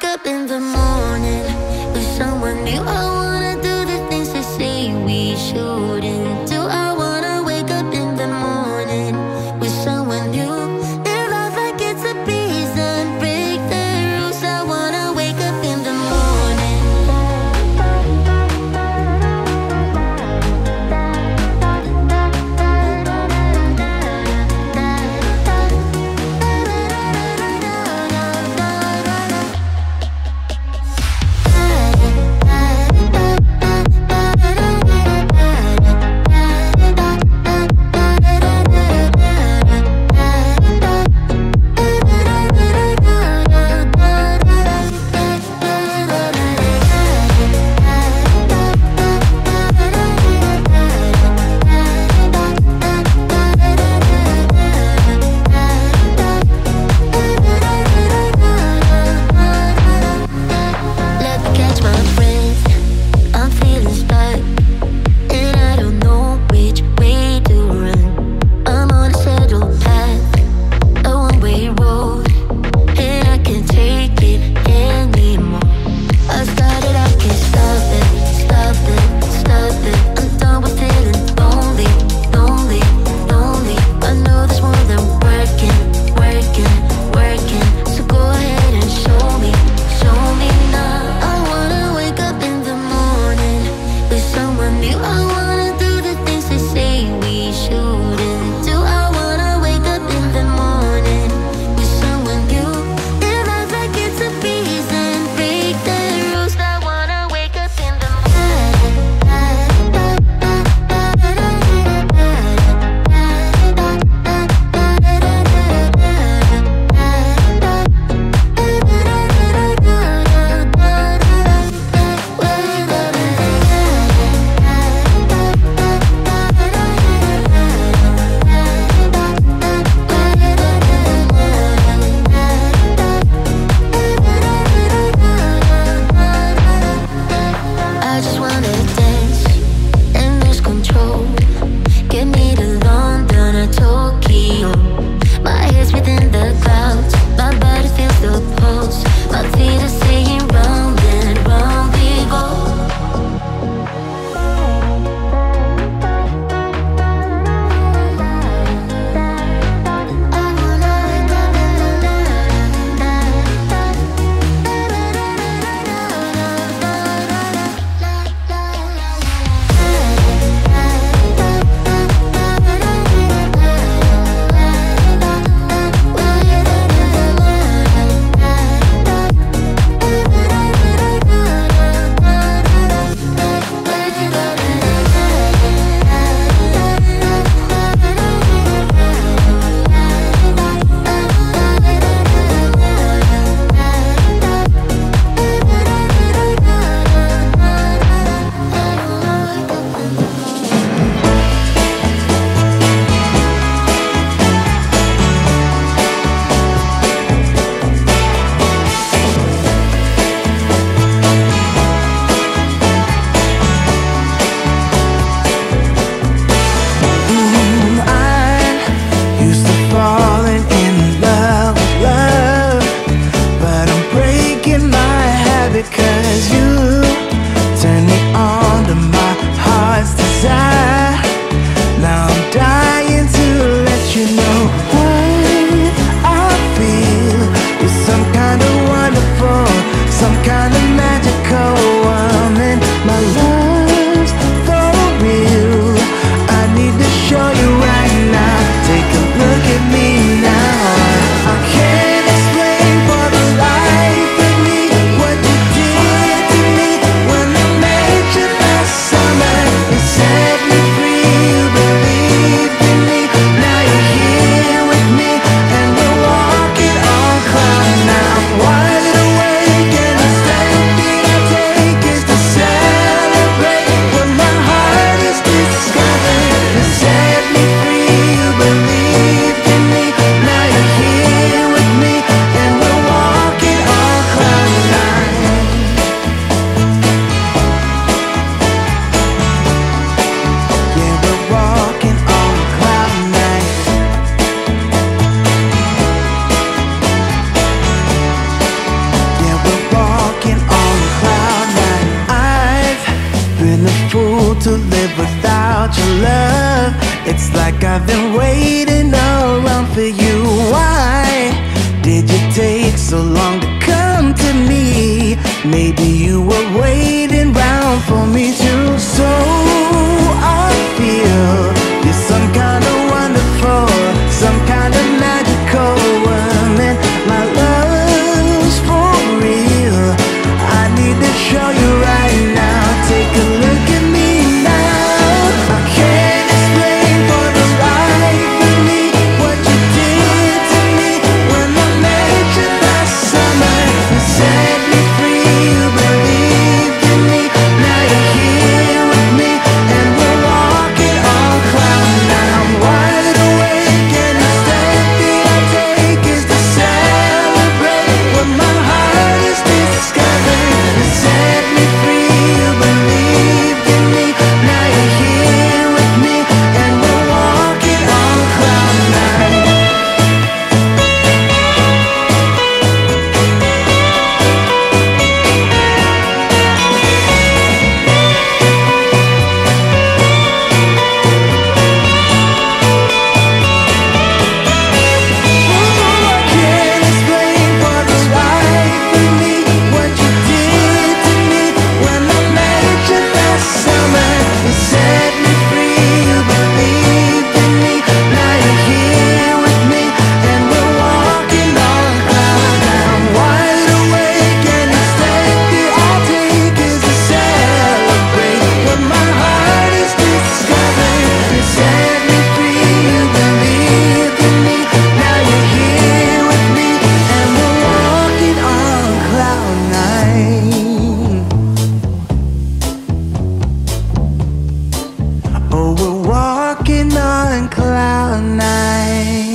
wake up in the morning with someone new. I wanna do the things they say we shouldn't do. I wanna wake up in the morning with someone new. Live life like it's a piece and break the rules. I wanna wake up in the morning. for love. It's like I've been waiting around for you. Why did you take so long to come to me? Maybe you were waiting round for me too. So I feel you're some kind of wonderful, some kind of magical woman. My love's for real. I need to show you right now. Take a look at me now. I can't explain for the life of me what you did to me when I met you last summer. You set me free, you believed in me. Now you're here with me and we're walking on cloud nine. I'm wide awake and the step that I take is to celebrate what my heart is discovering. You set me free, you believed in me. Now you're here with me and we're walking on cloud nine. I can't explain for the life of me what you did to me when I met you last summer. You set me free, you believed in me. Now you're here with me and we're walking on cloud nine. I'm wide awake and the step that I take is to celebrate what my heart is discovering. You set me free, you believed in me. Now you're here with me and we're walking on cloud nine. Oh, we're walking on cloud nine.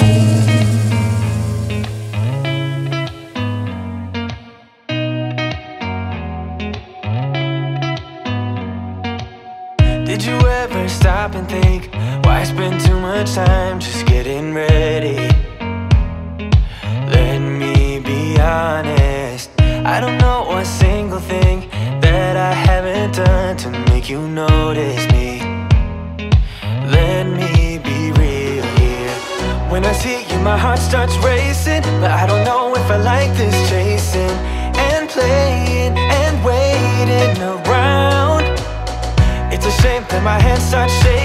Did you ever stop and think, why spend too much time just getting ready? Let me be honest, I don't know a single thing that I haven't done to make you notice me. Let me be real here. When I see you my heart starts racing, but I don't know if I like this chasing and playing and waiting around. It's a shame that my hands start shaking